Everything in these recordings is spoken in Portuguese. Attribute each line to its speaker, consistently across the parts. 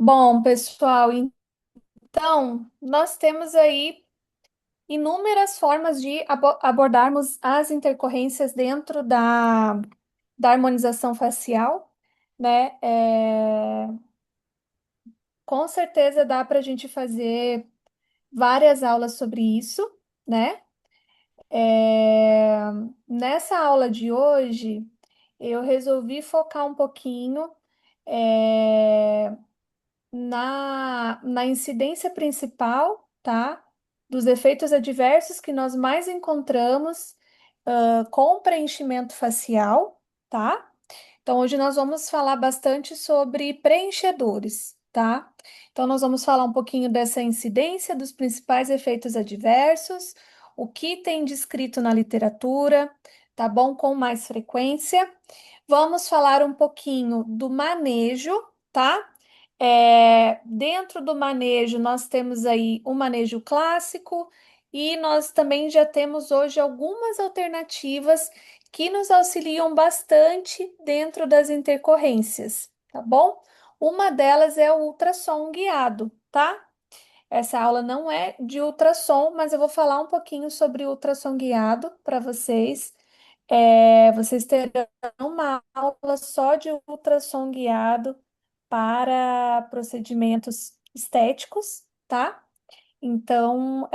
Speaker 1: Bom, pessoal, então nós temos aí inúmeras formas de abordarmos as intercorrências dentro da harmonização facial, né? Com certeza dá para a gente fazer várias aulas sobre isso, né? É, Nessa aula de hoje, eu resolvi focar um pouquinho. é, na incidência principal, tá? Dos efeitos adversos que nós mais encontramos, com preenchimento facial, tá? Então, hoje nós vamos falar bastante sobre preenchedores, tá? Então, nós vamos falar um pouquinho dessa incidência, dos principais efeitos adversos, o que tem descrito na literatura, tá bom? Com mais frequência. Vamos falar um pouquinho do manejo, tá? Dentro do manejo, nós temos aí o manejo clássico e nós também já temos hoje algumas alternativas que nos auxiliam bastante dentro das intercorrências, tá bom? Uma delas é o ultrassom guiado, tá? Essa aula não é de ultrassom, mas eu vou falar um pouquinho sobre ultrassom guiado para vocês. Vocês terão uma aula só de ultrassom guiado para procedimentos estéticos, tá? Então,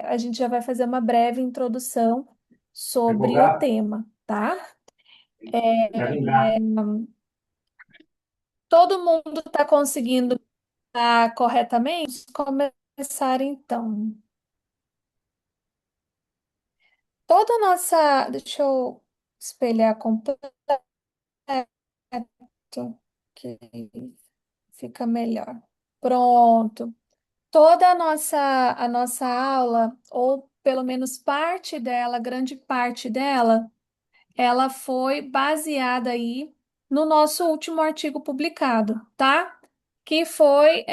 Speaker 1: a gente já vai fazer uma breve introdução sobre o
Speaker 2: Advogado?
Speaker 1: tema, tá?
Speaker 2: Já vem cá.
Speaker 1: Todo mundo está conseguindo corretamente? Vamos começar então. Toda a nossa. Deixa eu espelhar completo, que fica melhor. Pronto. Toda a nossa aula, ou pelo menos parte dela, grande parte dela, ela foi baseada aí no nosso último artigo publicado, tá? Que foi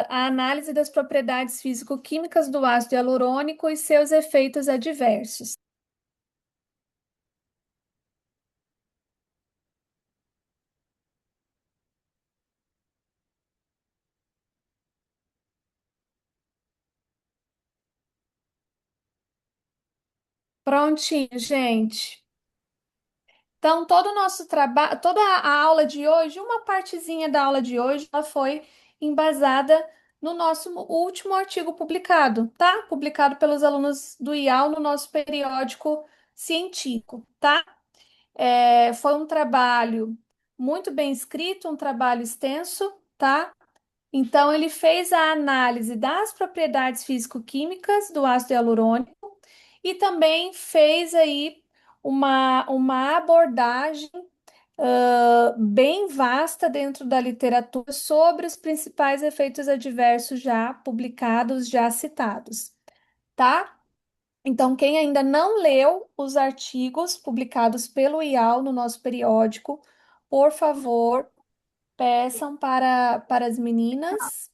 Speaker 1: a análise das propriedades físico-químicas do ácido hialurônico e seus efeitos adversos. Prontinho, gente. Então, todo o nosso trabalho, toda a aula de hoje, uma partezinha da aula de hoje, ela foi embasada no nosso último artigo publicado, tá? Publicado pelos alunos do IAL no nosso periódico científico, tá? Foi um trabalho muito bem escrito, um trabalho extenso, tá? Então, ele fez a análise das propriedades físico-químicas do ácido hialurônico e também fez aí uma abordagem bem vasta dentro da literatura sobre os principais efeitos adversos já publicados, já citados, tá? Então, quem ainda não leu os artigos publicados pelo IAL no nosso periódico, por favor, peçam para as meninas,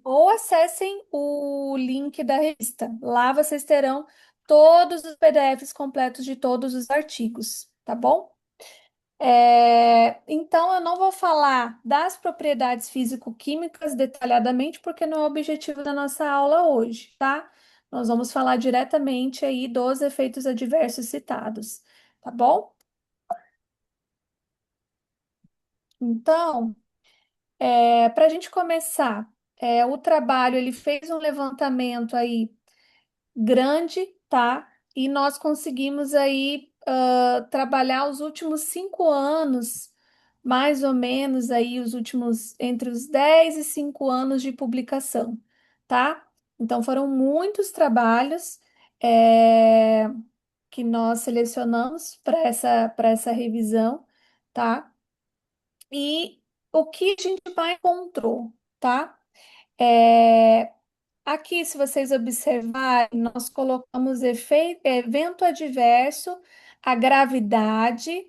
Speaker 1: ou acessem o link da revista. Lá vocês terão todos os PDFs completos de todos os artigos, tá bom? Então, eu não vou falar das propriedades físico-químicas detalhadamente, porque não é o objetivo da nossa aula hoje, tá? Nós vamos falar diretamente aí dos efeitos adversos citados, tá bom? Então, para a gente começar, o trabalho ele fez um levantamento aí grande, tá? E nós conseguimos aí trabalhar os últimos 5 anos, mais ou menos aí os últimos entre os 10 e 5 anos de publicação, tá? Então foram muitos trabalhos é, que nós selecionamos para essa revisão, tá? E o que a gente mais encontrou, tá? É, Aqui, se vocês observarem, nós colocamos evento adverso, a gravidade,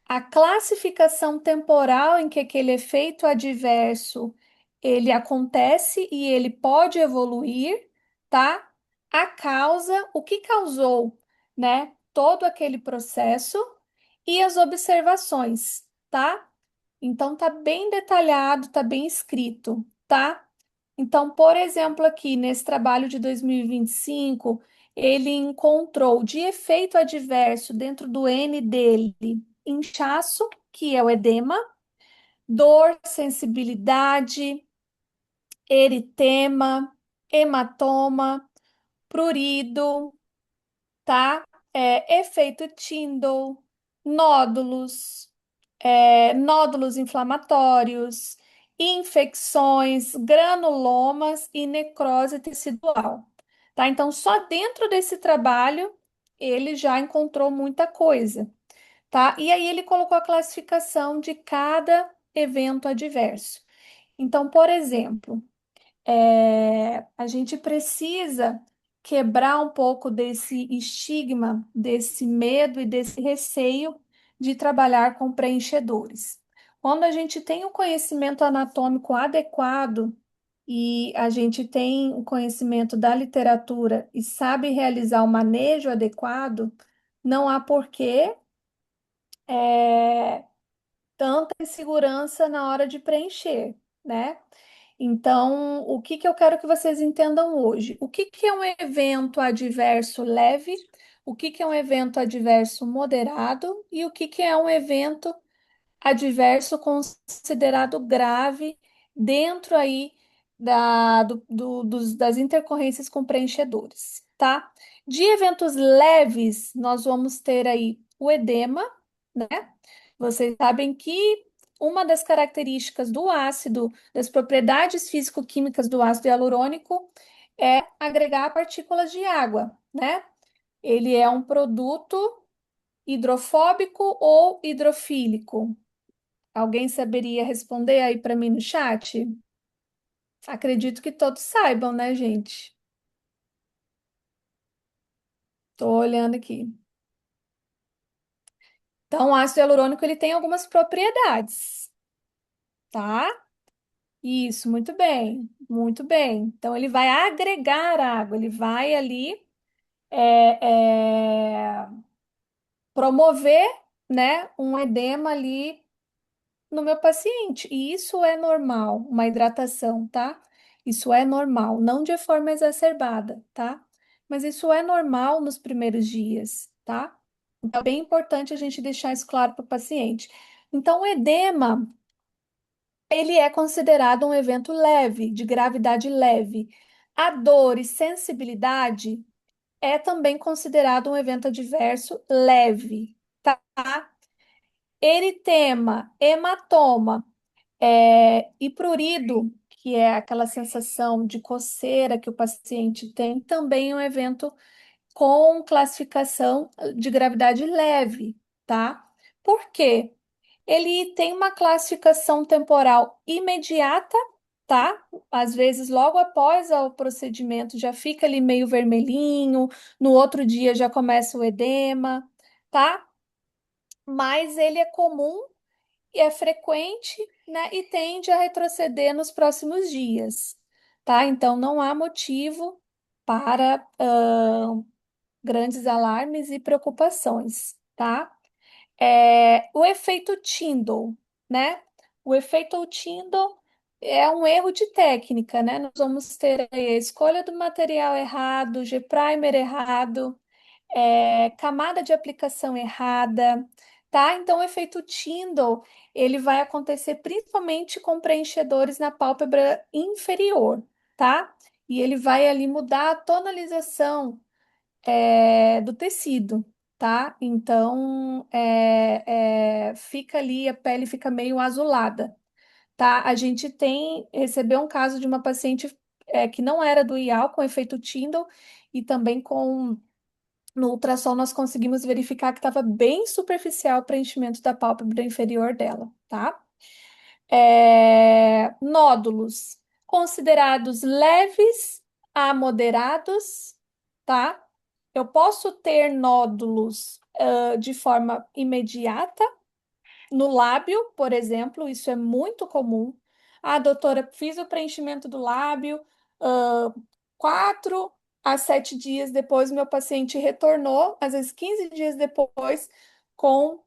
Speaker 1: a classificação temporal em que aquele efeito adverso ele acontece e ele pode evoluir, tá? A causa, o que causou, né? Todo aquele processo e as observações, tá? Então tá bem detalhado, tá bem escrito, tá? Então, por exemplo, aqui nesse trabalho de 2025, ele encontrou de efeito adverso dentro do N dele inchaço, que é o edema, dor, sensibilidade, eritema, hematoma, prurido, tá? Efeito Tyndall, nódulos, nódulos inflamatórios, infecções, granulomas e necrose tecidual, tá? Então, só dentro desse trabalho ele já encontrou muita coisa, tá? E aí ele colocou a classificação de cada evento adverso. Então, por exemplo, a gente precisa quebrar um pouco desse estigma, desse medo e desse receio de trabalhar com preenchedores. Quando a gente tem o conhecimento anatômico adequado e a gente tem o conhecimento da literatura e sabe realizar o manejo adequado, não há porquê é, tanta insegurança na hora de preencher, né? Então, o que que eu quero que vocês entendam hoje? O que que é um evento adverso leve? O que que é um evento adverso moderado? E o que que é um evento adverso considerado grave dentro aí das intercorrências com preenchedores, tá? De eventos leves, nós vamos ter aí o edema, né? Vocês sabem que uma das características do ácido, das propriedades físico-químicas do ácido hialurônico é agregar partículas de água, né? Ele é um produto hidrofóbico ou hidrofílico? Alguém saberia responder aí para mim no chat? Acredito que todos saibam, né, gente? Tô olhando aqui. Então, o ácido hialurônico ele tem algumas propriedades, tá? Isso, muito bem, muito bem. Então, ele vai agregar água, ele vai ali promover, né, um edema ali no meu paciente. E isso é normal, uma hidratação, tá? Isso é normal, não de forma exacerbada, tá? Mas isso é normal nos primeiros dias, tá? Então, é bem importante a gente deixar isso claro para o paciente. Então, o edema, ele é considerado um evento leve, de gravidade leve. A dor e sensibilidade é também considerado um evento adverso leve, tá? Eritema, hematoma, e prurido, que é aquela sensação de coceira que o paciente tem, também é um evento com classificação de gravidade leve, tá? Por quê? Ele tem uma classificação temporal imediata, tá? Às vezes, logo após o procedimento, já fica ali meio vermelhinho, no outro dia já começa o edema, tá? Mas ele é comum e é frequente, né? E tende a retroceder nos próximos dias, tá? Então, não há motivo para grandes alarmes e preocupações, tá? O efeito Tyndall, né? O efeito Tyndall é um erro de técnica, né? Nós vamos ter aí a escolha do material errado, G-primer errado, camada de aplicação errada, tá? Então, o efeito Tyndall, ele vai acontecer principalmente com preenchedores na pálpebra inferior, tá? E ele vai ali mudar a tonalização do tecido, tá? Então, fica ali, a pele fica meio azulada, tá? A gente recebeu um caso de uma paciente que não era do IAL, com efeito Tyndall, e também no ultrassom nós conseguimos verificar que estava bem superficial o preenchimento da pálpebra inferior dela, tá? Nódulos considerados leves a moderados, tá? Eu posso ter nódulos, de forma imediata no lábio, por exemplo, isso é muito comum. Ah, doutora, fiz o preenchimento do lábio, 4 a 7 dias depois, meu paciente retornou, às vezes 15 dias depois, com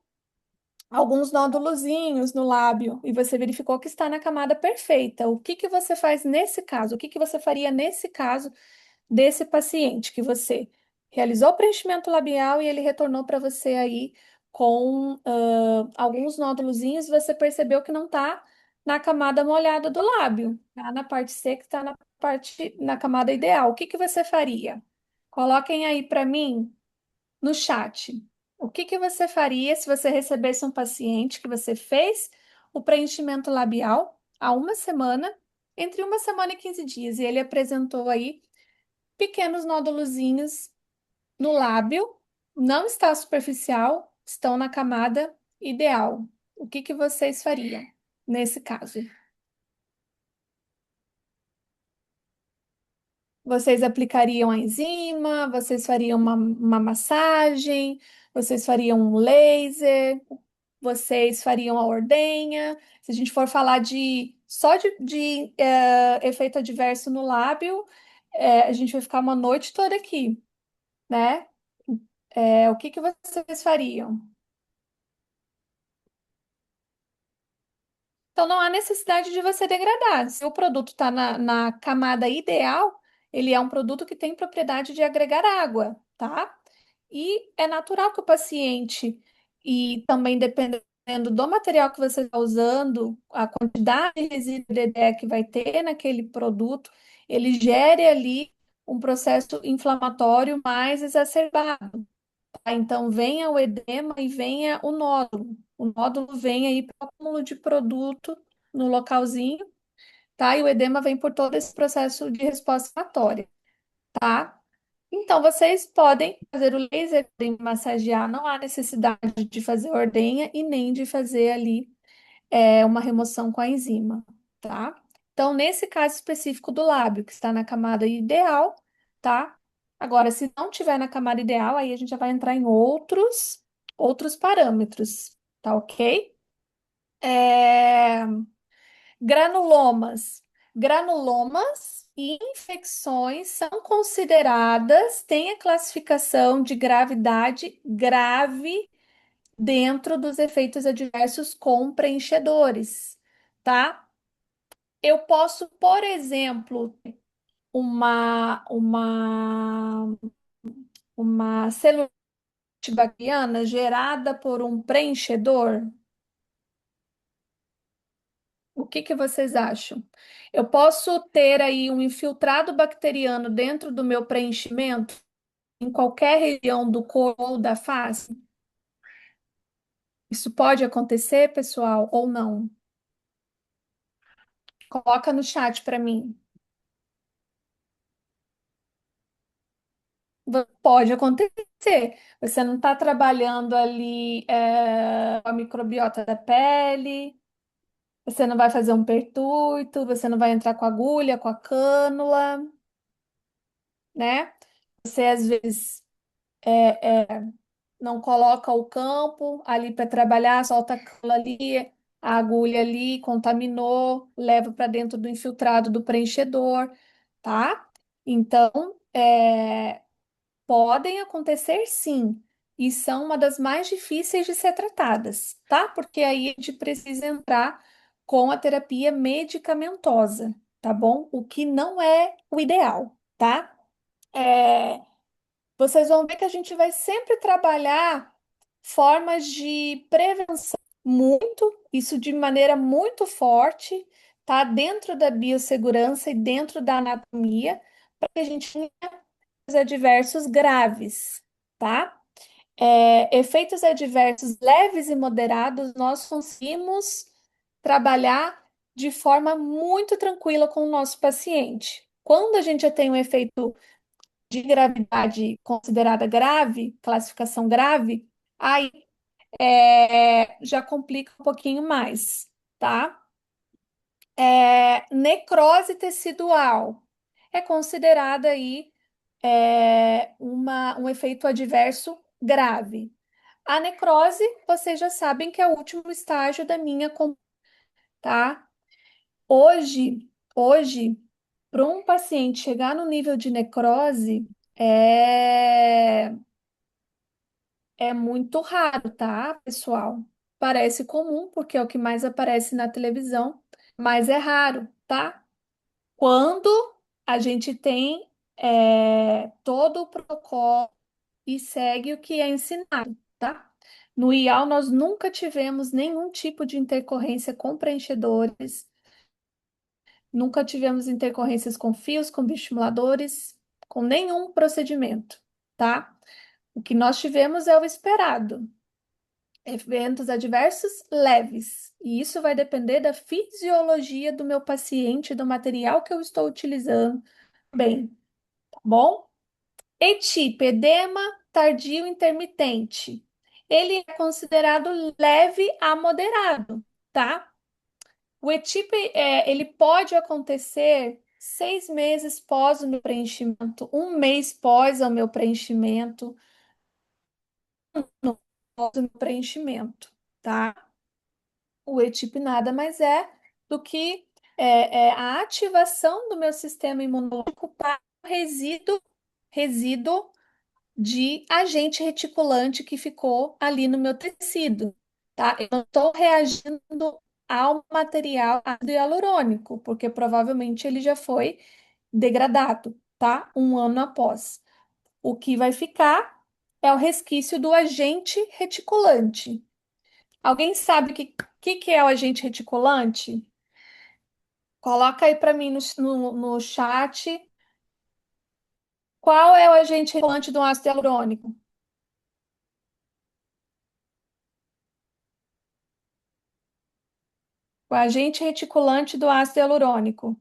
Speaker 1: alguns nódulozinhos no lábio e você verificou que está na camada perfeita. O que que você faz nesse caso? O que que você faria nesse caso desse paciente que você realizou o preenchimento labial e ele retornou para você aí com alguns nódulozinhos, você percebeu que não está na camada molhada do lábio, tá? Na parte seca, está na camada ideal. O que que você faria? Coloquem aí para mim no chat. O que que você faria se você recebesse um paciente que você fez o preenchimento labial há uma semana, entre uma semana e 15 dias, e ele apresentou aí pequenos nódulozinhos no lábio, não está superficial, estão na camada ideal. O que que vocês fariam nesse caso? Vocês aplicariam a enzima? Vocês fariam uma massagem? Vocês fariam um laser? Vocês fariam a ordenha? Se a gente for falar de só de efeito adverso no lábio, a gente vai ficar uma noite toda aqui, né? O que que vocês fariam? Então, não há necessidade de você degradar. Se o produto está na camada ideal, ele é um produto que tem propriedade de agregar água, tá? E é natural que o paciente, e também dependendo do material que você está usando, a quantidade de resíduo de DDE que vai ter naquele produto, ele gere ali um processo inflamatório mais exacerbado. Tá? Então, venha o edema e venha o nódulo. O nódulo vem aí para o acúmulo de produto no localzinho, tá? E o edema vem por todo esse processo de resposta inflamatória, tá? Então, vocês podem fazer o laser, podem massagear, não há necessidade de fazer ordenha e nem de fazer ali uma remoção com a enzima, tá? Então, nesse caso específico do lábio, que está na camada ideal, tá? Agora, se não tiver na camada ideal, aí a gente já vai entrar em outros parâmetros, tá ok? É, granulomas. Granulomas e infecções são consideradas, têm a classificação de gravidade grave dentro dos efeitos adversos com preenchedores, tá? Eu posso, por exemplo, uma, uma celulite bacteriana gerada por um preenchedor. O que que vocês acham? Eu posso ter aí um infiltrado bacteriano dentro do meu preenchimento, em qualquer região do corpo ou da face? Isso pode acontecer, pessoal, ou não? Coloca no chat para mim. Pode acontecer. Você não está trabalhando ali a microbiota da pele, você não vai fazer um pertuito, você não vai entrar com a agulha, com a cânula, né? Você às vezes não coloca o campo ali para trabalhar, solta a cânula ali, a agulha ali, contaminou, leva para dentro do infiltrado do preenchedor, tá? Então, podem acontecer sim, e são uma das mais difíceis de ser tratadas, tá? Porque aí a gente precisa entrar com a terapia medicamentosa, tá bom? O que não é o ideal, tá? É, vocês vão ver que a gente vai sempre trabalhar formas de prevenção muito, isso de maneira muito forte, tá? Dentro da biossegurança e dentro da anatomia, para que a gente tenha adversos graves, tá? Efeitos adversos leves e moderados, nós conseguimos trabalhar de forma muito tranquila com o nosso paciente. Quando a gente já tem um efeito de gravidade considerada grave, classificação grave, aí já complica um pouquinho mais, tá? Necrose tecidual é considerada aí um efeito adverso grave. A necrose, vocês já sabem que é o último estágio da tá? Hoje, para um paciente chegar no nível de necrose é, é muito raro, tá, pessoal? parece comum, porque é o que mais aparece na televisão, mas é raro, tá? Quando a gente tem todo o protocolo e segue o que é ensinado, tá? No IAL, nós nunca tivemos nenhum tipo de intercorrência com preenchedores, nunca tivemos intercorrências com fios, com bioestimuladores, com nenhum procedimento, tá? O que nós tivemos é o esperado, eventos adversos leves, e isso vai depender da fisiologia do meu paciente, do material que eu estou utilizando, bem, tá bom? ETIP, edema tardio intermitente. Ele é considerado leve a moderado, tá? O ETIP, ele pode acontecer 6 meses pós o meu preenchimento, um mês pós o meu preenchimento, no pós o meu preenchimento, tá? O ETIP nada mais é do que a ativação do meu sistema imunológico para o resíduo de agente reticulante que ficou ali no meu tecido, tá? Eu não estou reagindo ao material ácido hialurônico, porque provavelmente ele já foi degradado, tá? Um ano após. O que vai ficar é o resquício do agente reticulante. Alguém sabe que é o agente reticulante? Coloca aí para mim no chat. Qual é o agente reticulante do ácido hialurônico? O agente reticulante do ácido hialurônico.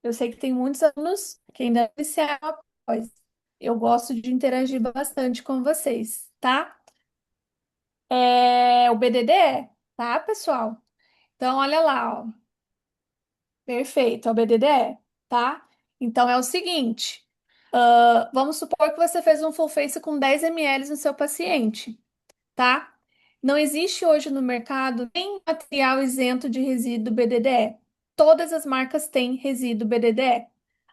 Speaker 1: Eu sei que tem muitos alunos que ainda iniciaram após. Eu gosto de interagir bastante com vocês, tá? É o BDDE, tá, pessoal? Então, olha lá, ó. Perfeito, é o BDDE, tá? Então, é o seguinte. Vamos supor que você fez um full face com 10 ml no seu paciente, tá? Não existe hoje no mercado nem material isento de resíduo BDDE. Todas as marcas têm resíduo BDDE.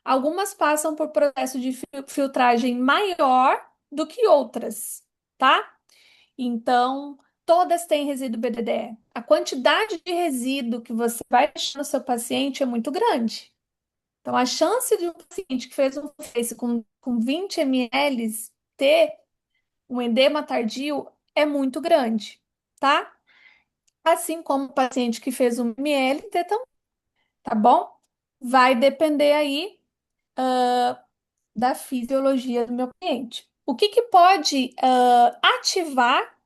Speaker 1: Algumas passam por processo de filtragem maior do que outras, tá? Então, todas têm resíduo BDDE. A quantidade de resíduo que você vai deixar no seu paciente é muito grande. Então, a chance de um paciente que fez um face com 20 ml ter um edema tardio é muito grande, tá? Assim como o paciente que fez um MLT também, tá bom? Vai depender aí da fisiologia do meu cliente. O que que pode ativar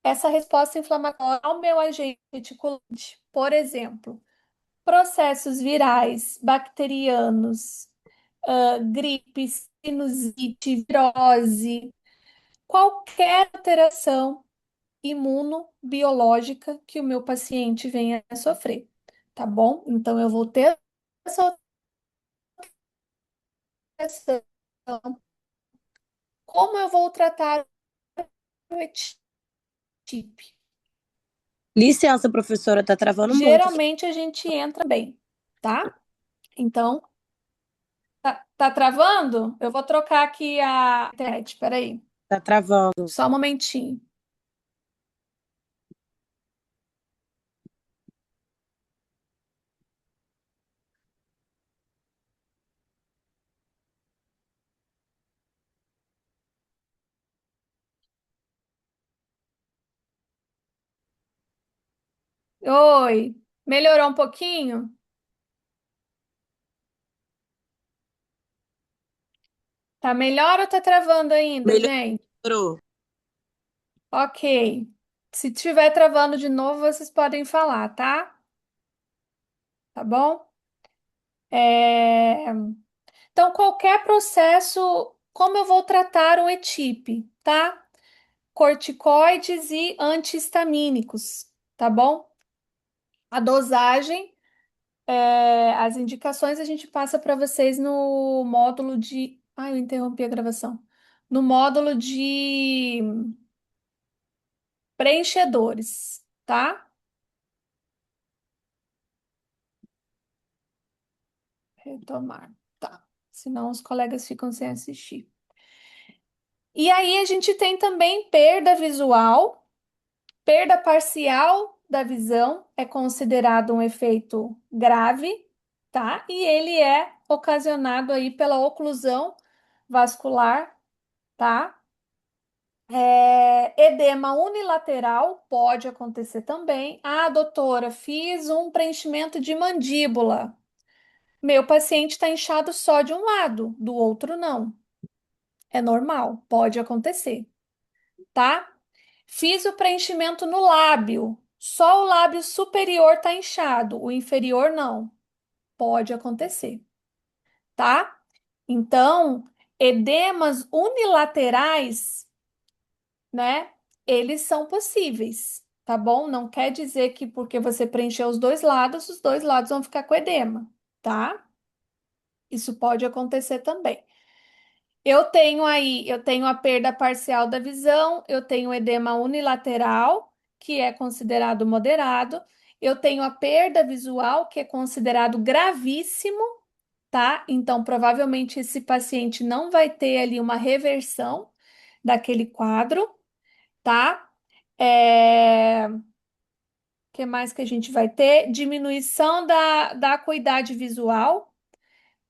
Speaker 1: essa resposta inflamatória ao meu agente reticulante? Por exemplo, processos virais, bacterianos, gripe, sinusite, virose, qualquer alteração imunobiológica que o meu paciente venha a sofrer, tá bom? Então, eu vou ter essa alteração. Como eu vou tratar o ETIP?
Speaker 3: Licença, professora, tá travando muito.
Speaker 1: Geralmente a gente entra bem, tá? Então, tá travando? Eu vou trocar aqui a internet, peraí.
Speaker 3: Tá travando.
Speaker 1: Só um momentinho. Oi, melhorou um pouquinho? Tá melhor ou tá travando ainda, gente?
Speaker 3: Melhorou.
Speaker 1: Ok. Se estiver travando de novo, vocês podem falar, tá? Tá bom? É, Então, qualquer processo, como eu vou tratar o ETIP, tá? Corticoides e antihistamínicos, tá bom? A dosagem, as indicações a gente passa para vocês no módulo de. Ai, eu interrompi a gravação. No módulo de preenchedores, tá? Retomar. Tá. Senão os colegas ficam sem assistir. E aí a gente tem também perda visual, perda parcial da visão é considerado um efeito grave, tá? E ele é ocasionado aí pela oclusão vascular, tá? Edema unilateral pode acontecer também. Ah, doutora, fiz um preenchimento de mandíbula. Meu paciente está inchado só de um lado, do outro não. É normal, pode acontecer, tá? Fiz o preenchimento no lábio. Só o lábio superior está inchado, o inferior não. Pode acontecer, tá? Então, edemas unilaterais, né? Eles são possíveis, tá bom? Não quer dizer que porque você preencheu os dois lados vão ficar com edema, tá? Isso pode acontecer também. Eu tenho a perda parcial da visão, eu tenho edema unilateral, que é considerado moderado, eu tenho a perda visual, que é considerado gravíssimo, tá? Então, provavelmente esse paciente não vai ter ali uma reversão daquele quadro, tá? Que mais que a gente vai ter? Diminuição da acuidade visual,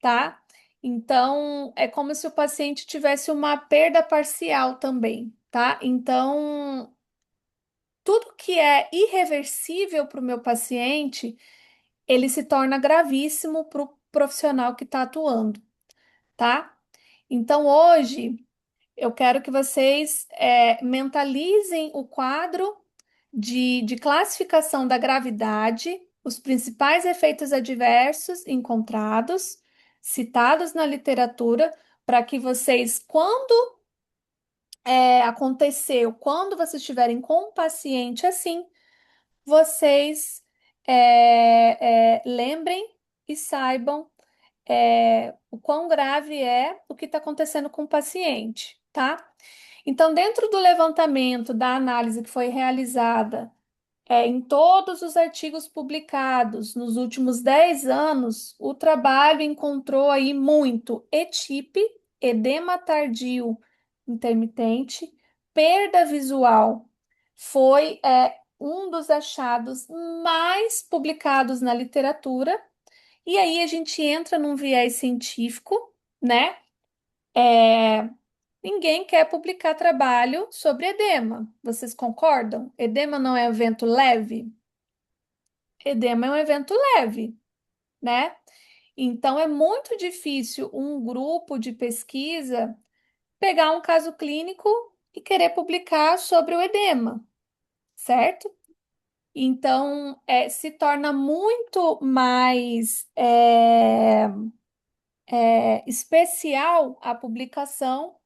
Speaker 1: tá? Então, é como se o paciente tivesse uma perda parcial também, tá? Então, tudo que é irreversível para o meu paciente, ele se torna gravíssimo para o profissional que está atuando, tá? Então, hoje, eu quero que vocês mentalizem o quadro de classificação da gravidade, os principais efeitos adversos encontrados, citados na literatura, para que vocês, quando aconteceu, quando vocês estiverem com um paciente assim, vocês lembrem e saibam o quão grave é o que está acontecendo com o paciente, tá? Então, dentro do levantamento da análise que foi realizada em todos os artigos publicados nos últimos 10 anos, o trabalho encontrou aí muito ETIP, edema tardio intermitente, perda visual. Foi um dos achados mais publicados na literatura. E aí a gente entra num viés científico, né? É, Ninguém quer publicar trabalho sobre edema. Vocês concordam? Edema não é evento leve? Edema é um evento leve, né? Então é muito difícil um grupo de pesquisa pegar um caso clínico e querer publicar sobre o edema, certo? Então se torna muito mais especial a publicação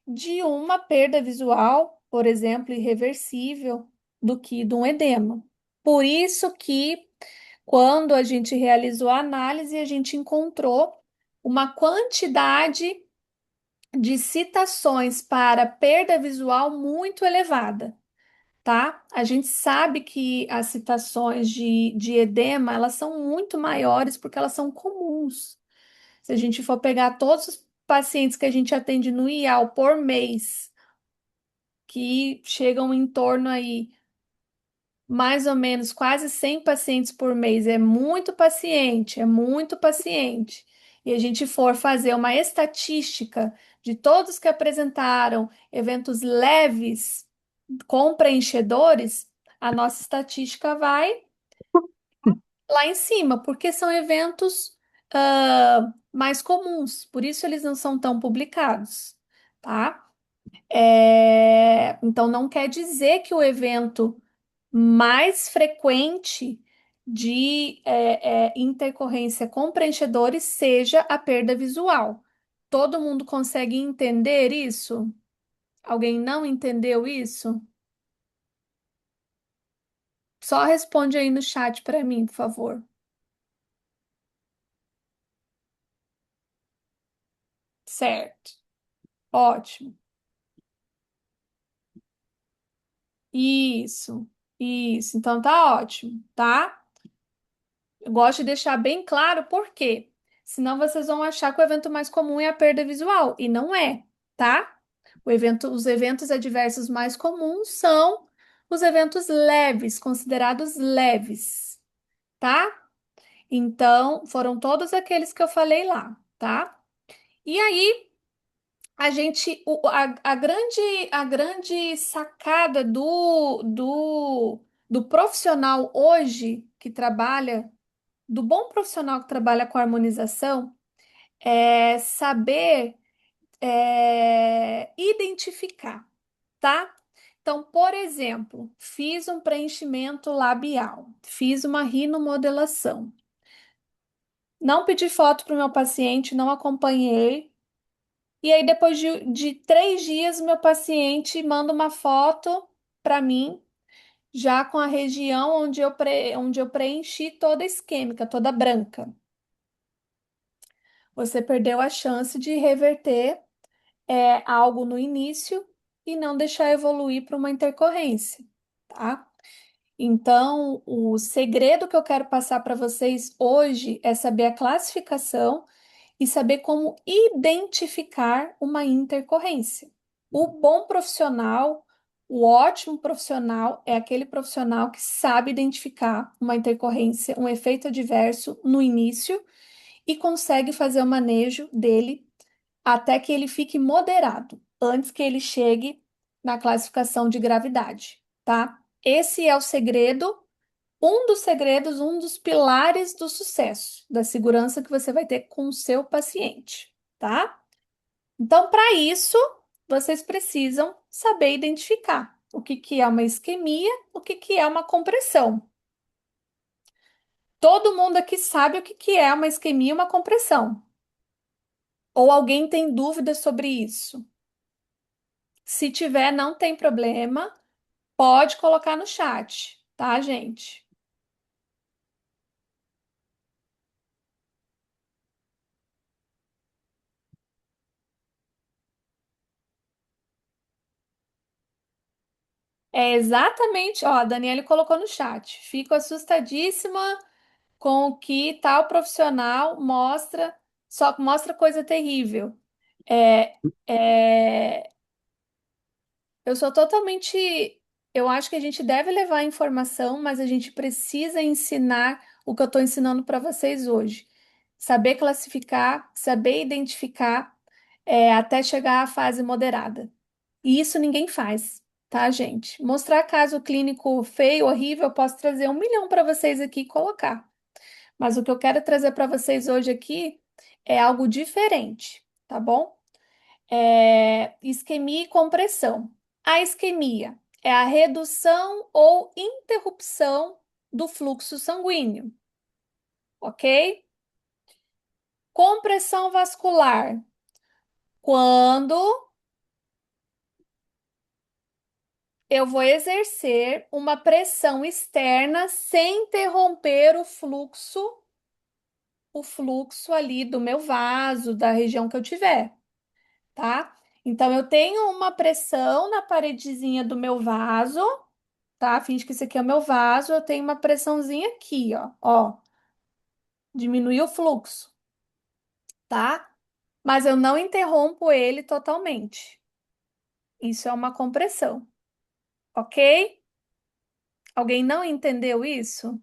Speaker 1: de uma perda visual, por exemplo, irreversível, do que de um edema. Por isso que, quando a gente realizou a análise, a gente encontrou uma quantidade de citações para perda visual muito elevada, tá? A gente sabe que as citações de edema, elas são muito maiores porque elas são comuns. Se a gente for pegar todos os pacientes que a gente atende no IAL por mês, que chegam em torno aí, mais ou menos, quase 100 pacientes por mês. É muito paciente, é muito paciente. E a gente for fazer uma estatística de todos que apresentaram eventos leves com preenchedores, a nossa estatística vai lá em cima, porque são eventos mais comuns, por isso eles não são tão publicados, tá? Então, não quer dizer que o evento mais frequente de intercorrência com preenchedores seja a perda visual. Todo mundo consegue entender isso? Alguém não entendeu isso? Só responde aí no chat para mim, por favor. Certo. Ótimo. Isso. Isso. Então tá ótimo, tá? Eu gosto de deixar bem claro por quê. Senão vocês vão achar que o evento mais comum é a perda visual, e não é, tá? Os eventos adversos mais comuns são os eventos leves, considerados leves, tá? Então, foram todos aqueles que eu falei lá, tá? E aí, a grande sacada do profissional hoje que trabalha, do bom profissional que trabalha com harmonização, é saber identificar, tá? Então, por exemplo, fiz um preenchimento labial, fiz uma rinomodelação. Não pedi foto para o meu paciente, não acompanhei. E aí, depois de 3 dias, meu paciente manda uma foto para mim, já com a região onde eu preenchi toda isquêmica, toda branca. Você perdeu a chance de reverter algo no início e não deixar evoluir para uma intercorrência, tá? Então, o segredo que eu quero passar para vocês hoje é saber a classificação e saber como identificar uma intercorrência. O bom profissional, o ótimo profissional é aquele profissional que sabe identificar uma intercorrência, um efeito adverso no início e consegue fazer o manejo dele até que ele fique moderado, antes que ele chegue na classificação de gravidade, tá? Esse é o segredo, um dos segredos, um dos pilares do sucesso, da segurança que você vai ter com o seu paciente, tá? Então, para isso, vocês precisam saber identificar o que que é uma isquemia, o que que é uma compressão. Todo mundo aqui sabe o que que é uma isquemia e uma compressão. Ou alguém tem dúvidas sobre isso? Se tiver, não tem problema, pode colocar no chat, tá, gente? É exatamente, ó, a Daniele colocou no chat. Fico assustadíssima com o que tal profissional mostra, só mostra coisa terrível. É, é, eu sou totalmente. Eu acho que a gente deve levar a informação, mas a gente precisa ensinar o que eu estou ensinando para vocês hoje. Saber classificar, saber identificar, até chegar à fase moderada. E isso ninguém faz, tá, gente? Mostrar caso clínico feio, horrível, eu posso trazer 1 milhão para vocês aqui e colocar. Mas o que eu quero trazer para vocês hoje aqui é algo diferente, tá bom? Isquemia e compressão. A isquemia é a redução ou interrupção do fluxo sanguíneo, ok? Compressão vascular. Quando eu vou exercer uma pressão externa sem interromper o fluxo ali do meu vaso, da região que eu tiver, tá? Então eu tenho uma pressão na paredezinha do meu vaso, tá? Finge que isso aqui é o meu vaso, eu tenho uma pressãozinha aqui, ó, diminuir o fluxo, tá? Mas eu não interrompo ele totalmente. Isso é uma compressão, ok? Alguém não entendeu isso?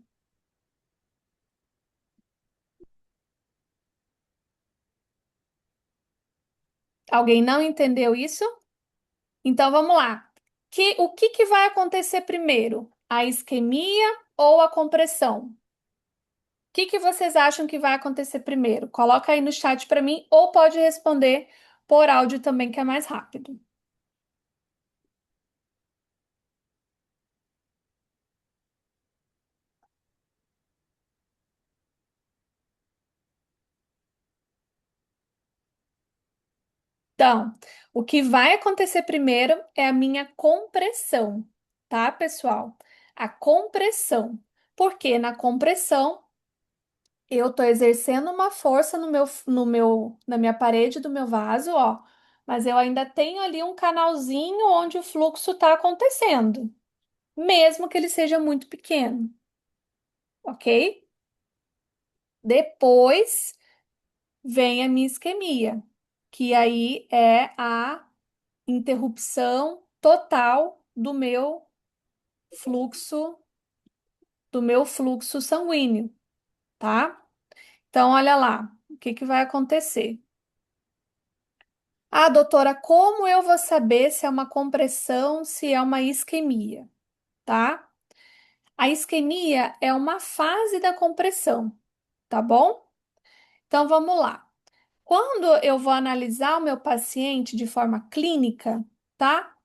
Speaker 1: Alguém não entendeu isso? Então vamos lá. O que que vai acontecer primeiro? A isquemia ou a compressão? O que que vocês acham que vai acontecer primeiro? Coloca aí no chat para mim ou pode responder por áudio também, que é mais rápido. Então, o que vai acontecer primeiro é a minha compressão, tá, pessoal? A compressão. Porque na compressão eu tô exercendo uma força na minha parede do meu vaso, ó, mas eu ainda tenho ali um canalzinho onde o fluxo está acontecendo, mesmo que ele seja muito pequeno, ok? Depois vem a minha isquemia, que aí é a interrupção total fluxo, do meu fluxo sanguíneo, tá? Então, olha lá, o que que vai acontecer? Ah, doutora, como eu vou saber se é uma compressão, se é uma isquemia, tá? A isquemia é uma fase da compressão, tá bom? Então, vamos lá. Quando eu vou analisar o meu paciente de forma clínica, tá?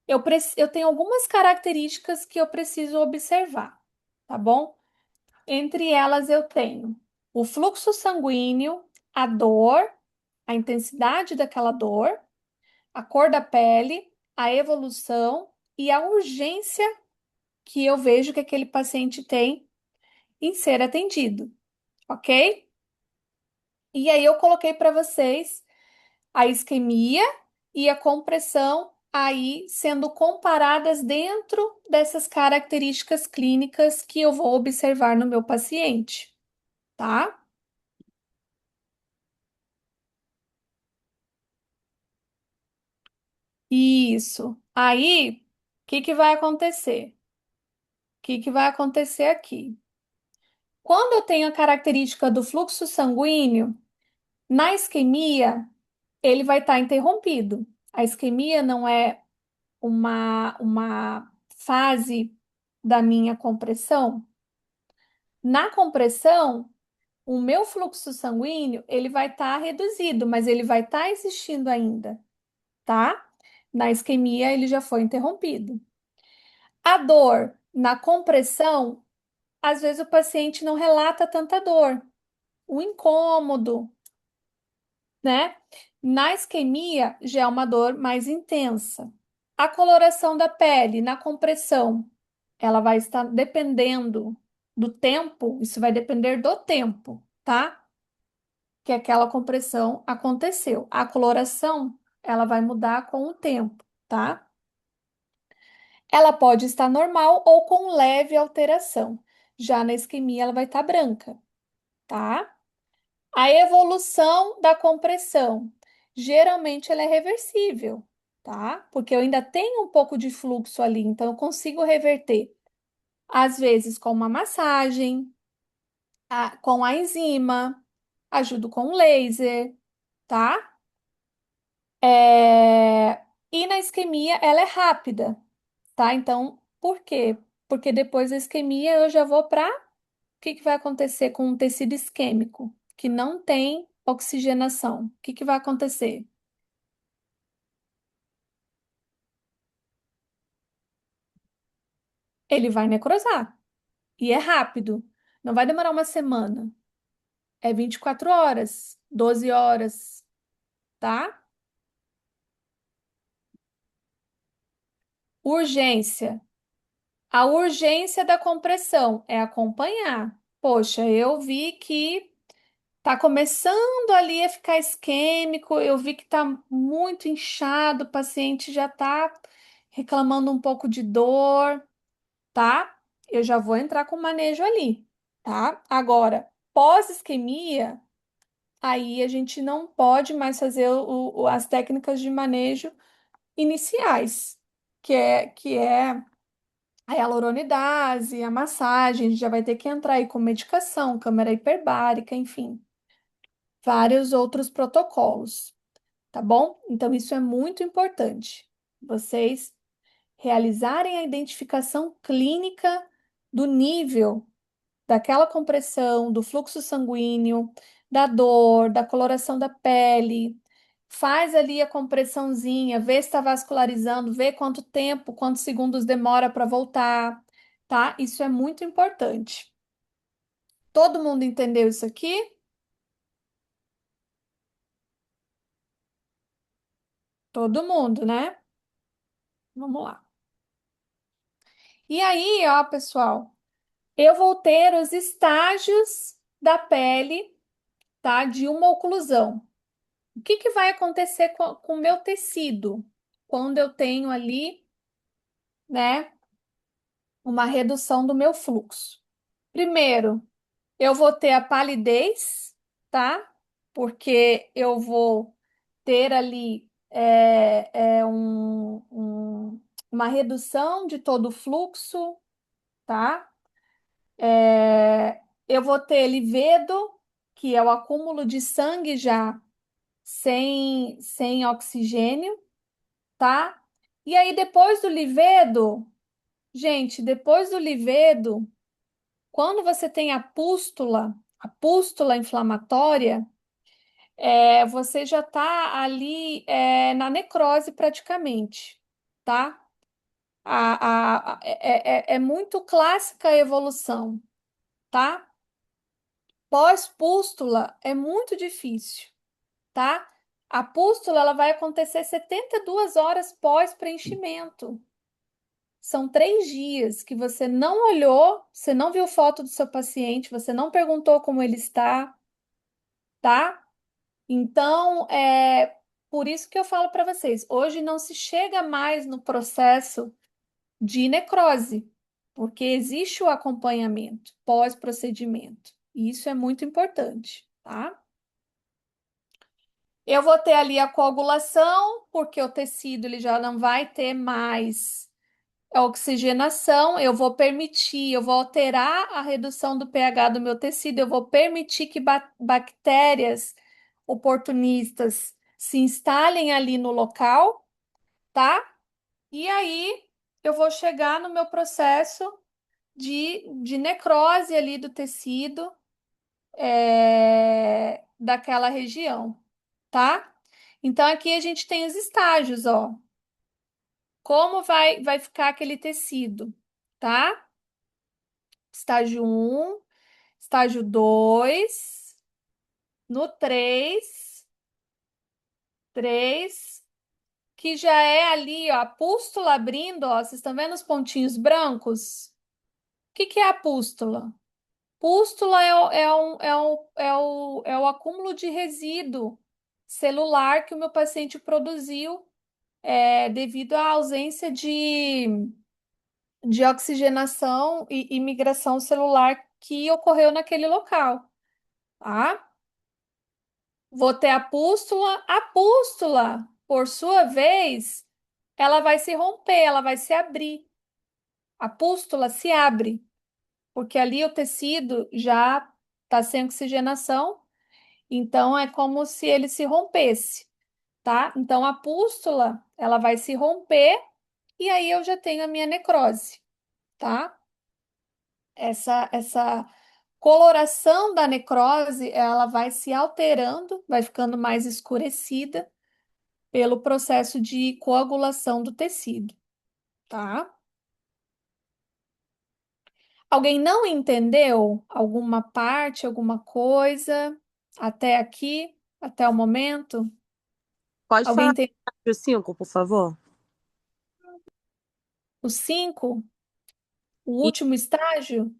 Speaker 1: Eu tenho algumas características que eu preciso observar, tá bom? Entre elas, eu tenho o fluxo sanguíneo, a dor, a intensidade daquela dor, a cor da pele, a evolução e a urgência que eu vejo que aquele paciente tem em ser atendido, ok? E aí eu coloquei para vocês a isquemia e a compressão aí sendo comparadas dentro dessas características clínicas que eu vou observar no meu paciente, tá? Isso. Aí, o que que vai acontecer? O que que vai acontecer aqui? Quando eu tenho a característica do fluxo sanguíneo, na isquemia, ele vai estar interrompido. A isquemia não é uma fase da minha compressão. Na compressão, o meu fluxo sanguíneo, ele vai estar reduzido, mas ele vai estar existindo ainda, tá? Na isquemia, ele já foi interrompido. A dor na compressão, às vezes o paciente não relata tanta dor, o incômodo, né? Na isquemia, já é uma dor mais intensa. A coloração da pele na compressão, ela vai estar dependendo do tempo, isso vai depender do tempo, tá? Que aquela compressão aconteceu. A coloração, ela vai mudar com o tempo, tá? Ela pode estar normal ou com leve alteração. Já na isquemia, ela vai estar branca, tá? A evolução da compressão, geralmente ela é reversível, tá? Porque eu ainda tenho um pouco de fluxo ali, então eu consigo reverter. Às vezes com uma massagem, com a enzima, ajudo com laser, tá? E na isquemia ela é rápida, tá? Então, por quê? Porque depois da isquemia eu já vou para o que que vai acontecer com um tecido isquêmico que não tem oxigenação? O que que vai acontecer? Ele vai necrosar e é rápido. Não vai demorar uma semana. É 24 horas, 12 horas, tá? Urgência. A urgência da compressão é acompanhar. Poxa, eu vi que tá começando ali a ficar isquêmico, eu vi que tá muito inchado, o paciente já tá reclamando um pouco de dor, tá? Eu já vou entrar com manejo ali, tá? Agora, pós-isquemia, aí a gente não pode mais fazer as técnicas de manejo iniciais, que é a hialuronidase, a massagem, a gente já vai ter que entrar aí com medicação, câmara hiperbárica, enfim, vários outros protocolos, tá bom? Então, isso é muito importante. Vocês realizarem a identificação clínica do nível daquela compressão, do fluxo sanguíneo, da dor, da coloração da pele. Faz ali a compressãozinha, vê se está vascularizando, vê quanto tempo, quantos segundos demora para voltar, tá? Isso é muito importante. Todo mundo entendeu isso aqui? Todo mundo, né? Vamos lá. E aí, ó, pessoal, eu vou ter os estágios da pele, tá? De uma oclusão. O que que vai acontecer com o meu tecido quando eu tenho ali, né, uma redução do meu fluxo? Primeiro, eu vou ter a palidez, tá? Porque eu vou ter ali. é uma redução de todo o fluxo, tá? Eu vou ter livedo, que é o acúmulo de sangue já sem oxigênio, tá? E aí, depois do livedo, gente, depois do livedo, quando você tem a pústula inflamatória, você já está ali na necrose praticamente, tá? É muito clássica a evolução, tá? Pós-pústula é muito difícil, tá? A pústula ela vai acontecer 72 horas pós-preenchimento. São 3 dias que você não olhou, você não viu foto do seu paciente, você não perguntou como ele está, tá? Então, é por isso que eu falo para vocês, hoje não se chega mais no processo de necrose, porque existe o acompanhamento pós-procedimento. E isso é muito importante, tá? Eu vou ter ali a coagulação, porque o tecido ele já não vai ter mais a oxigenação. Eu vou alterar a redução do pH do meu tecido, eu vou permitir que bactérias oportunistas se instalem ali no local, tá? E aí eu vou chegar no meu processo de necrose ali do tecido daquela região, tá? Então aqui a gente tem os estágios, ó. Como vai ficar aquele tecido, tá? Estágio 1, estágio 2, no 3, que já é ali, ó, a pústula abrindo, ó, vocês estão vendo os pontinhos brancos? O que que é a pústula? Pústula é o acúmulo de resíduo celular que o meu paciente produziu devido à ausência de oxigenação e migração celular que ocorreu naquele local, tá? Vou ter a pústula. A pústula, por sua vez, ela vai se romper, ela vai se abrir. A pústula se abre, porque ali o tecido já está sem oxigenação, então é como se ele se rompesse, tá? Então a pústula, ela vai se romper e aí eu já tenho a minha necrose, tá? Essa coloração da necrose, ela vai se alterando, vai ficando mais escurecida pelo processo de coagulação do tecido, tá? Alguém não entendeu alguma parte, alguma coisa até aqui, até o momento?
Speaker 3: Pode
Speaker 1: Alguém
Speaker 3: falar
Speaker 1: tem
Speaker 3: o 5, por favor?
Speaker 1: o 5, o
Speaker 3: E-
Speaker 1: último estágio?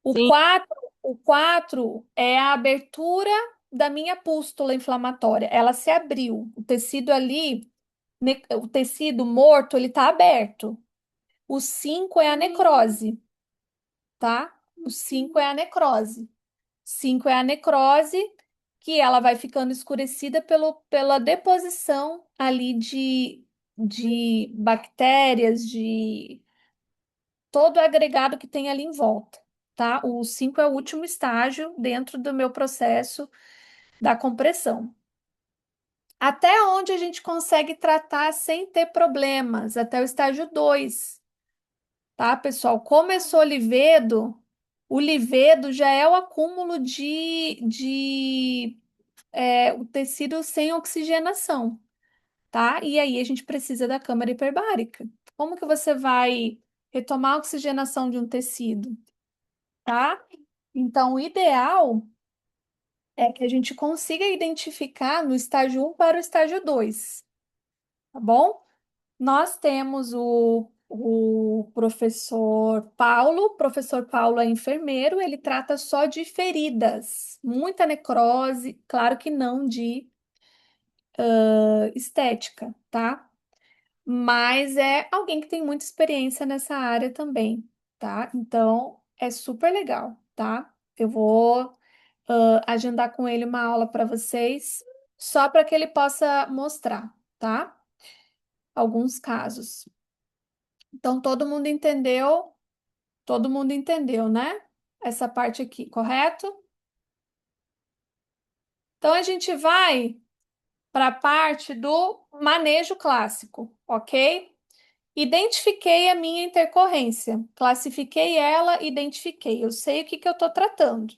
Speaker 1: O
Speaker 3: Sim.
Speaker 1: 4, o 4 é a abertura da minha pústula inflamatória. Ela se abriu. O tecido ali, o tecido morto, ele está aberto. O 5 é a necrose, tá? O 5 é a necrose. 5 é a necrose, que ela vai ficando escurecida pela deposição ali de bactérias, de todo o agregado que tem ali em volta, tá? O 5 é o último estágio dentro do meu processo da compressão. Até onde a gente consegue tratar sem ter problemas, até o estágio 2, tá, pessoal? Começou o livedo já é o acúmulo de o tecido sem oxigenação, tá? E aí a gente precisa da câmara hiperbárica. Como que você vai retomar a oxigenação de um tecido, tá? Então, o ideal é que a gente consiga identificar no estágio 1 para o estágio 2, tá bom? Nós temos o professor Paulo é enfermeiro, ele trata só de feridas, muita necrose, claro que não de estética, tá? Mas é alguém que tem muita experiência nessa área também, tá? Então é super legal, tá? Eu vou agendar com ele uma aula para vocês, só para que ele possa mostrar, tá? Alguns casos. Então, todo mundo entendeu? Todo mundo entendeu, né? Essa parte aqui, correto? Então, a gente vai para a parte do manejo clássico, ok? Identifiquei a minha intercorrência, classifiquei ela, identifiquei. Eu sei o que que eu estou tratando. O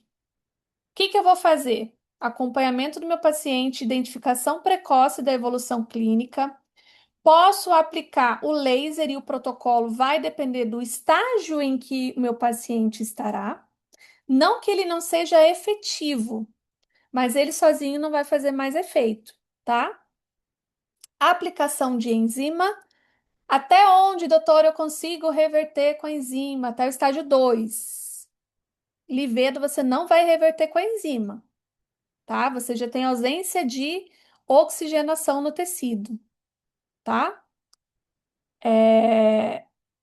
Speaker 1: que que eu vou fazer? Acompanhamento do meu paciente, identificação precoce da evolução clínica. Posso aplicar o laser e o protocolo vai depender do estágio em que o meu paciente estará. Não que ele não seja efetivo, mas ele sozinho não vai fazer mais efeito, tá? Aplicação de enzima. Até onde, doutor, eu consigo reverter com a enzima? Até o estágio 2. Livedo, você não vai reverter com a enzima, tá? Você já tem ausência de oxigenação no tecido, tá?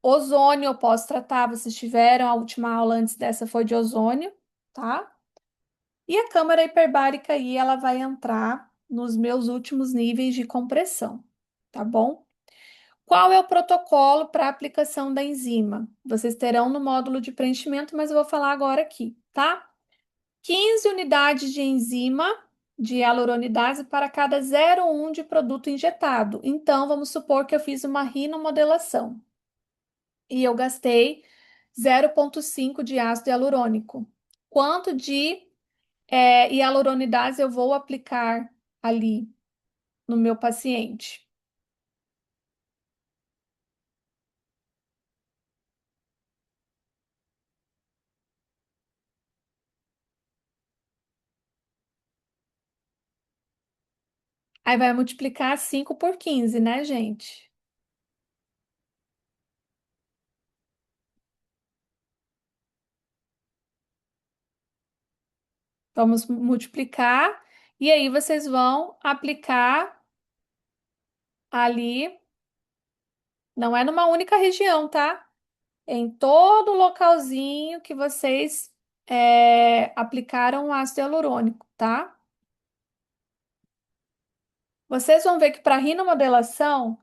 Speaker 1: Ozônio eu posso tratar, vocês tiveram, a última aula antes dessa foi de ozônio, tá? E a câmara hiperbárica aí, ela vai entrar nos meus últimos níveis de compressão, tá bom? Qual é o protocolo para aplicação da enzima? Vocês terão no módulo de preenchimento, mas eu vou falar agora aqui, tá? 15 unidades de enzima de hialuronidase para cada 0,1 de produto injetado. Então, vamos supor que eu fiz uma rinomodelação e eu gastei 0,5 de ácido hialurônico. Quanto de hialuronidase eu vou aplicar ali no meu paciente? Aí vai multiplicar 5 por 15, né, gente? Vamos multiplicar e aí vocês vão aplicar ali, não é numa única região, tá? Em todo o localzinho que vocês aplicaram o ácido hialurônico, tá? Vocês vão ver que para rinomodelação,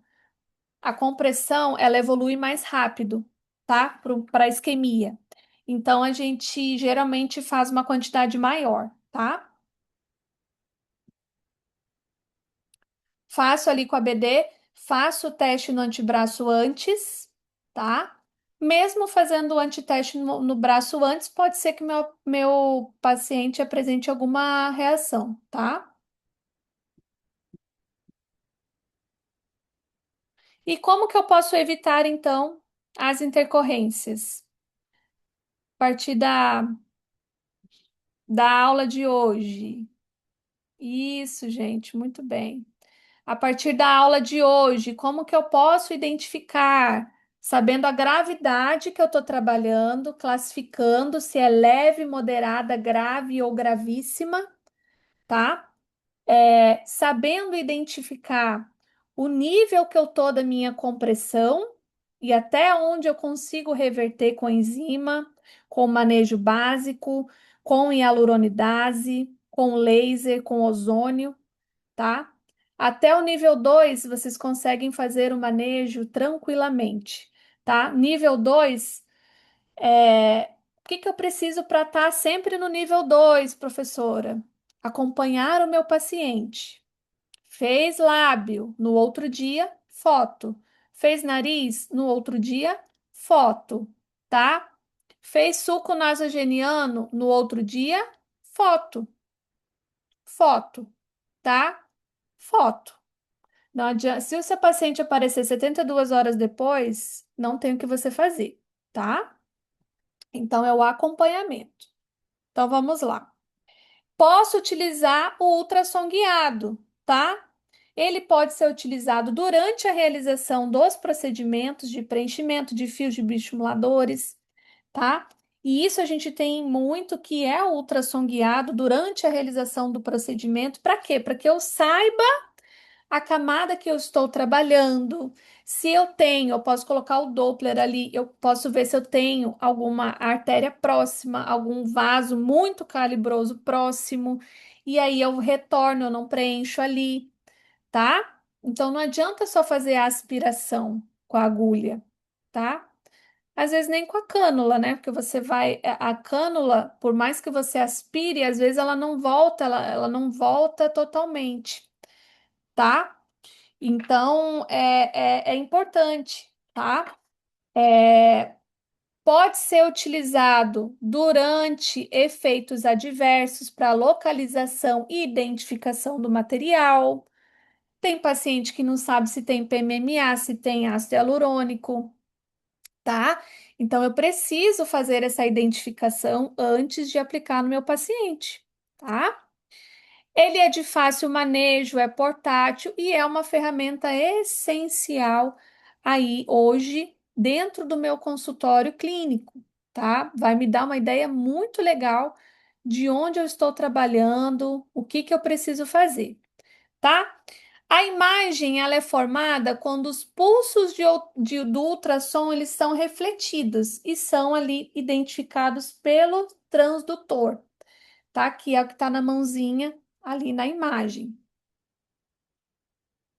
Speaker 1: a compressão ela evolui mais rápido, tá? Para isquemia. Então a gente geralmente faz uma quantidade maior, tá? Faço ali com a BD, faço o teste no antebraço antes, tá? Mesmo fazendo o antiteste no braço antes, pode ser que meu paciente apresente alguma reação, tá? E como que eu posso evitar, então, as intercorrências? A partir da aula de hoje. Isso, gente, muito bem. A partir da aula de hoje, como que eu posso identificar, sabendo a gravidade que eu estou trabalhando, classificando se é leve, moderada, grave ou gravíssima, tá? Sabendo identificar o nível que eu estou da minha compressão e até onde eu consigo reverter com enzima, com manejo básico, com hialuronidase, com laser, com ozônio, tá? Até o nível 2 vocês conseguem fazer o manejo tranquilamente, tá? Nível 2 o que que eu preciso para estar sempre no nível 2, professora? Acompanhar o meu paciente. Fez lábio, no outro dia, foto. Fez nariz, no outro dia, foto, tá? Fez suco nasogeniano, no outro dia, foto, foto, tá? Foto. Não adianta, se o seu paciente aparecer 72 horas depois, não tem o que você fazer, tá? Então, é o acompanhamento. Então, vamos lá. Posso utilizar o ultrassom guiado, tá? Ele pode ser utilizado durante a realização dos procedimentos de preenchimento de fios de bioestimuladores, tá? E isso a gente tem muito que é o ultrassom guiado durante a realização do procedimento. Para quê? Para que eu saiba a camada que eu estou trabalhando. Se eu tenho, eu posso colocar o Doppler ali, eu posso ver se eu tenho alguma artéria próxima, algum vaso muito calibroso próximo, e aí eu retorno, eu não preencho ali, tá? Então não adianta só fazer a aspiração com a agulha, tá? Às vezes nem com a cânula, né? Porque você vai, a cânula, por mais que você aspire, às vezes ela não volta, ela não volta totalmente, tá? Então é importante, tá? Pode ser utilizado durante efeitos adversos para localização e identificação do material. Tem paciente que não sabe se tem PMMA, se tem ácido hialurônico, tá? Então eu preciso fazer essa identificação antes de aplicar no meu paciente, tá? Ele é de fácil manejo, é portátil e é uma ferramenta essencial aí hoje dentro do meu consultório clínico, tá? Vai me dar uma ideia muito legal de onde eu estou trabalhando, o que que eu preciso fazer, tá? A imagem ela é formada quando os pulsos do ultrassom eles são refletidos e são ali identificados pelo transdutor, tá? Que é o que está na mãozinha ali na imagem.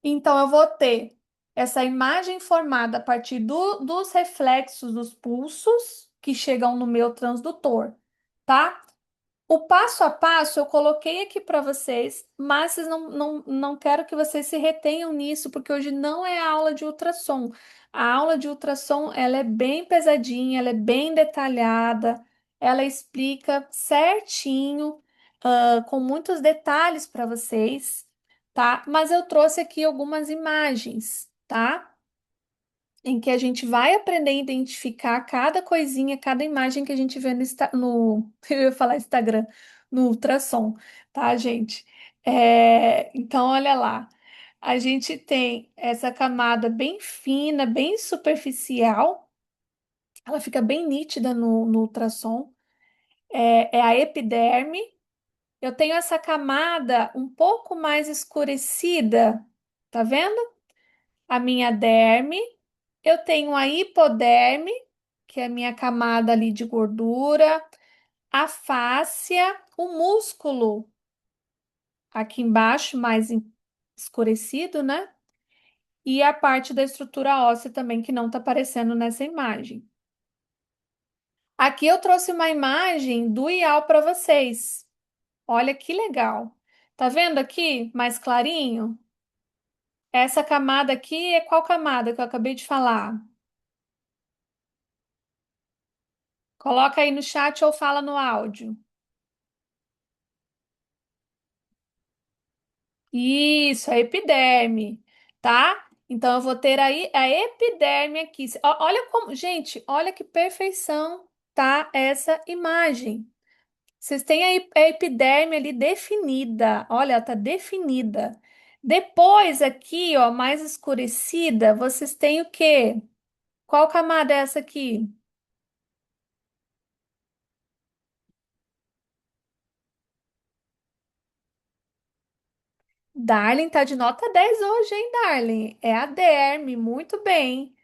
Speaker 1: Então, eu vou ter essa imagem formada a partir dos reflexos dos pulsos que chegam no meu transdutor, tá? O passo a passo eu coloquei aqui para vocês, mas vocês não quero que vocês se retenham nisso, porque hoje não é a aula de ultrassom. A aula de ultrassom, ela é bem pesadinha, ela é bem detalhada, ela explica certinho, com muitos detalhes para vocês, tá? Mas eu trouxe aqui algumas imagens, tá? Em que a gente vai aprender a identificar cada coisinha, cada imagem que a gente vê eu ia falar Instagram, no ultrassom, tá, gente? Então, olha lá, a gente tem essa camada bem fina, bem superficial, ela fica bem nítida no ultrassom, é a epiderme. Eu tenho essa camada um pouco mais escurecida, tá vendo? A minha derme. Eu tenho a hipoderme, que é a minha camada ali de gordura, a fáscia, o músculo aqui embaixo, escurecido, né? E a parte da estrutura óssea também, que não está aparecendo nessa imagem. Aqui eu trouxe uma imagem do IAL para vocês. Olha que legal. Tá vendo aqui, mais clarinho? Essa camada aqui é qual camada que eu acabei de falar? Coloca aí no chat ou fala no áudio. Isso, a epiderme, tá? Então eu vou ter aí a epiderme aqui. Olha como, gente, olha que perfeição tá essa imagem. Vocês têm a epiderme ali definida. Olha, ela tá definida. Depois aqui, ó, mais escurecida, vocês têm o quê? Qual camada é essa aqui? Darling tá de nota 10 hoje, hein, Darling? É a derme, muito bem,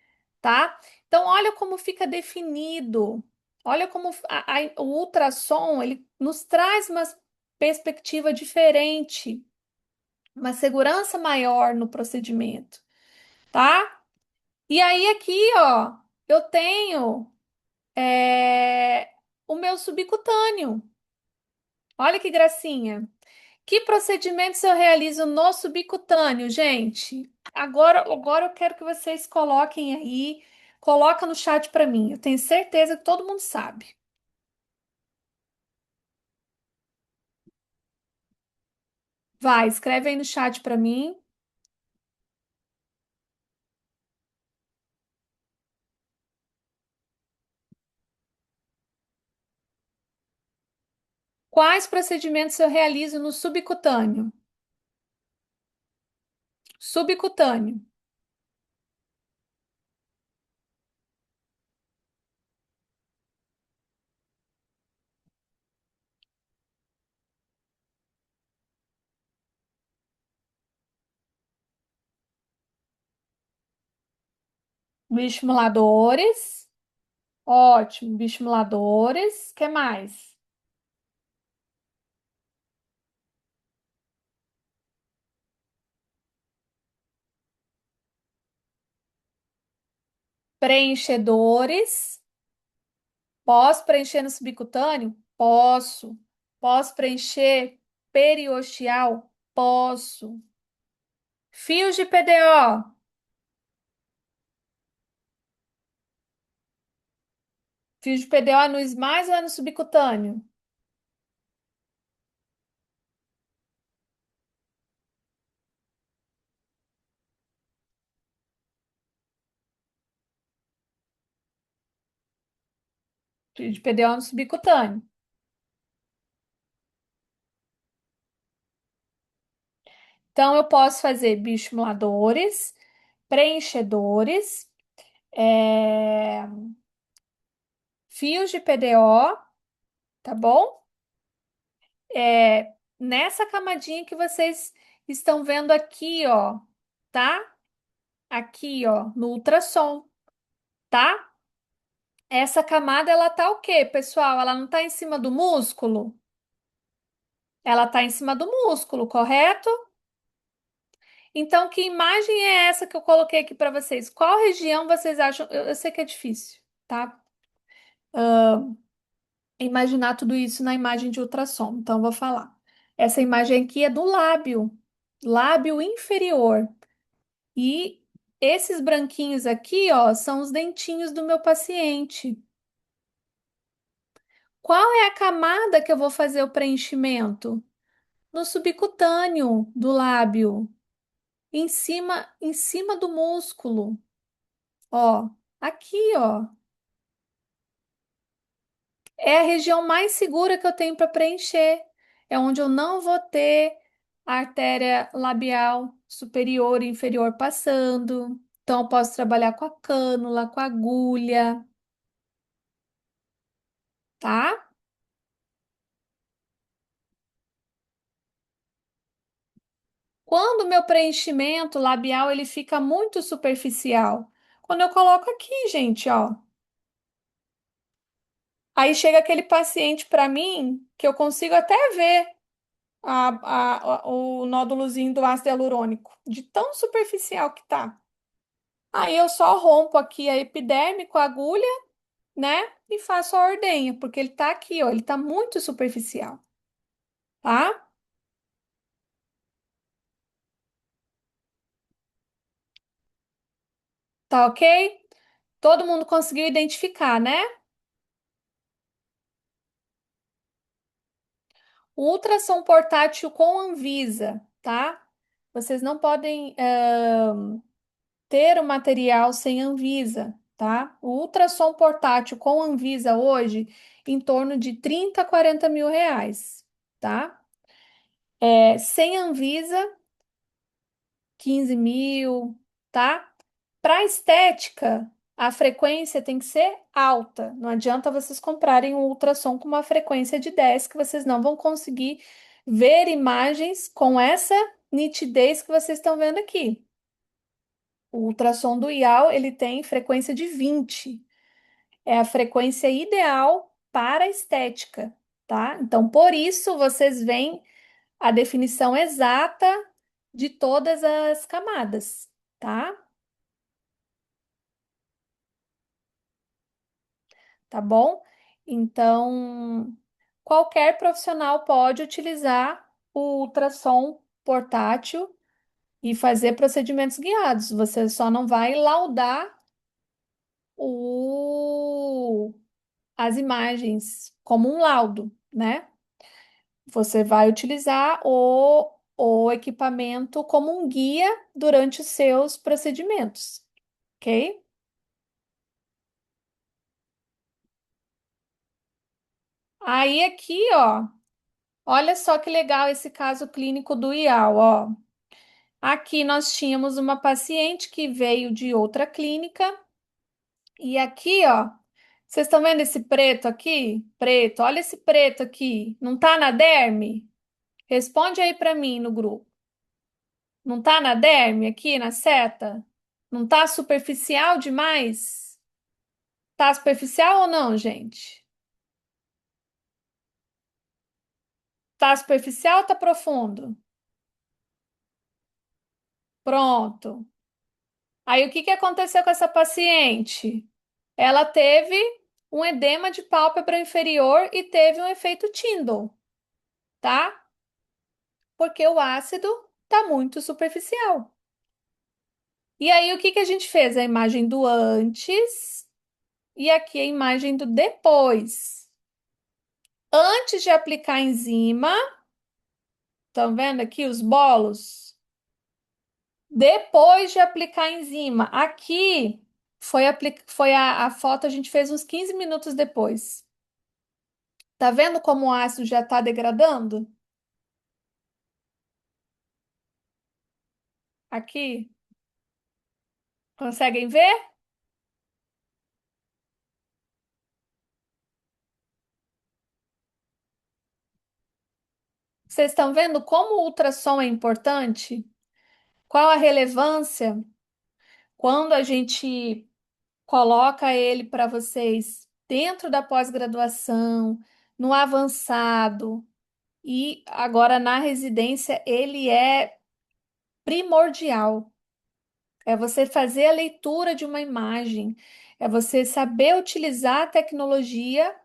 Speaker 1: tá? Então, olha como fica definido. Olha como o ultrassom, ele nos traz uma perspectiva diferente, uma segurança maior no procedimento, tá? E aí aqui, ó, eu tenho o meu subcutâneo. Olha que gracinha. Que procedimentos eu realizo no subcutâneo, gente? Agora eu quero que vocês coloquem aí, coloca no chat para mim. Eu tenho certeza que todo mundo sabe. Vai, escreve aí no chat para mim. Quais procedimentos eu realizo no subcutâneo? Subcutâneo. Bioestimuladores. Ótimo, bioestimuladores. Que mais? Preenchedores. Posso preencher no subcutâneo? Posso. Posso preencher periosteal? Posso. Fios de PDO. Fios de PDO é no esmalte ou é no subcutâneo? Fio de PDO no subcutâneo. Então, eu posso fazer bioestimuladores, preenchedores, é, fios de PDO, tá bom? Nessa camadinha que vocês estão vendo aqui, ó, tá? Aqui, ó, no ultrassom, tá? Essa camada, ela tá o quê, pessoal? Ela não tá em cima do músculo? Ela tá em cima do músculo, correto? Então, que imagem é essa que eu coloquei aqui para vocês? Qual região vocês acham? Eu sei que é difícil, tá? Imaginar tudo isso na imagem de ultrassom. Então, eu vou falar. Essa imagem aqui é do lábio, lábio inferior. E esses branquinhos aqui, ó, são os dentinhos do meu paciente. Qual é a camada que eu vou fazer o preenchimento? No subcutâneo do lábio, em cima do músculo. Ó, aqui, ó. É a região mais segura que eu tenho para preencher. É onde eu não vou ter a artéria labial superior e inferior passando. Então, eu posso trabalhar com a cânula, com a agulha, tá? Quando o meu preenchimento labial ele fica muito superficial, quando eu coloco aqui, gente, ó. Aí chega aquele paciente para mim que eu consigo até ver o nódulozinho do ácido hialurônico, de tão superficial que tá. Aí eu só rompo aqui a epiderme com a agulha, né? E faço a ordenha, porque ele tá aqui, ó, ele tá muito superficial, tá? Tá ok? Todo mundo conseguiu identificar, né? O ultrassom portátil com Anvisa, tá? Vocês não podem ter o material sem Anvisa, tá? O ultrassom portátil com Anvisa hoje em torno de 30 a 40 mil reais, tá? Sem Anvisa, 15 mil, tá? Para estética, a frequência tem que ser alta. Não adianta vocês comprarem um ultrassom com uma frequência de 10, que vocês não vão conseguir ver imagens com essa nitidez que vocês estão vendo aqui. O ultrassom do IAL, ele tem frequência de 20. É a frequência ideal para a estética, tá? Então, por isso, vocês veem a definição exata de todas as camadas, tá? Tá bom? Então, qualquer profissional pode utilizar o ultrassom portátil e fazer procedimentos guiados. Você só não vai laudar o... as imagens como um laudo, né? Você vai utilizar o equipamento como um guia durante os seus procedimentos, ok? Aí aqui, ó, olha só que legal esse caso clínico do IAL, ó. Aqui nós tínhamos uma paciente que veio de outra clínica e aqui, ó, vocês estão vendo esse preto aqui? Preto, olha esse preto aqui. Não tá na derme? Responde aí para mim no grupo. Não tá na derme aqui na seta? Não tá superficial demais? Tá superficial ou não, gente? Tá superficial ou tá profundo? Pronto. Aí o que que aconteceu com essa paciente? Ela teve um edema de pálpebra inferior e teve um efeito Tyndall, tá? Porque o ácido tá muito superficial. E aí o que que a gente fez? A imagem do antes e aqui a imagem do depois. Antes de aplicar a enzima, estão vendo aqui os bolos? Depois de aplicar a enzima, aqui foi a foto, a gente fez uns 15 minutos depois. Tá vendo como o ácido já está degradando? Aqui, conseguem ver? Vocês estão vendo como o ultrassom é importante? Qual a relevância quando a gente coloca ele para vocês dentro da pós-graduação, no avançado e agora na residência, ele é primordial. É você fazer a leitura de uma imagem, é você saber utilizar a tecnologia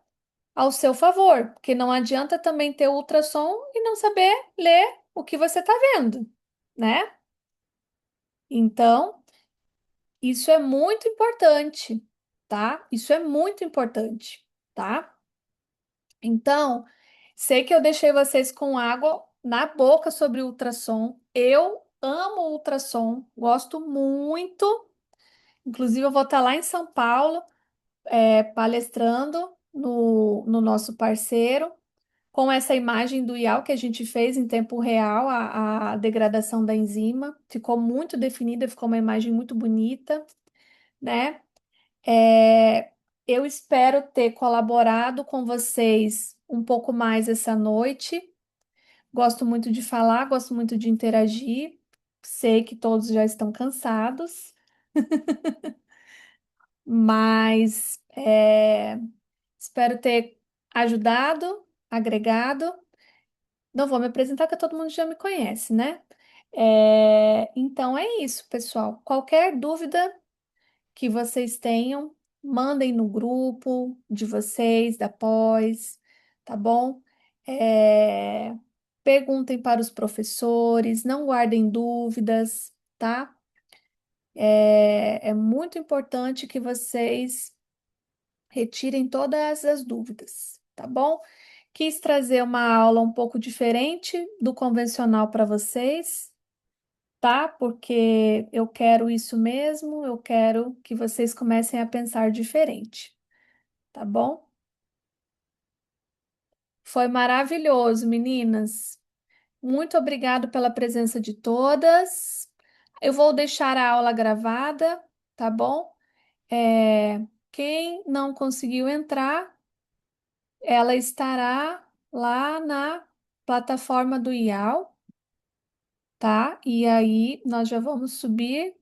Speaker 1: ao seu favor, porque não adianta também ter ultrassom e não saber ler o que você está vendo, né? Então, isso é muito importante, tá? Isso é muito importante, tá? Então, sei que eu deixei vocês com água na boca sobre o ultrassom. Eu amo o ultrassom, gosto muito. Inclusive, eu vou estar lá em São Paulo, palestrando no nosso parceiro, com essa imagem do IAL que a gente fez em tempo real, a degradação da enzima. Ficou muito definida, ficou uma imagem muito bonita, né? É, eu espero ter colaborado com vocês um pouco mais essa noite. Gosto muito de falar, gosto muito de interagir. Sei que todos já estão cansados, mas espero ter ajudado, agregado. Não vou me apresentar, porque todo mundo já me conhece, né? Então é isso, pessoal. Qualquer dúvida que vocês tenham, mandem no grupo de vocês, da pós, tá bom? É, Perguntem para os professores, não guardem dúvidas, tá? É muito importante que vocês retirem todas as dúvidas, tá bom? Quis trazer uma aula um pouco diferente do convencional para vocês, tá? Porque eu quero isso mesmo, eu quero que vocês comecem a pensar diferente, tá bom? Foi maravilhoso, meninas. Muito obrigado pela presença de todas. Eu vou deixar a aula gravada, tá bom? Quem não conseguiu entrar, ela estará lá na plataforma do IAL, tá? E aí nós já vamos subir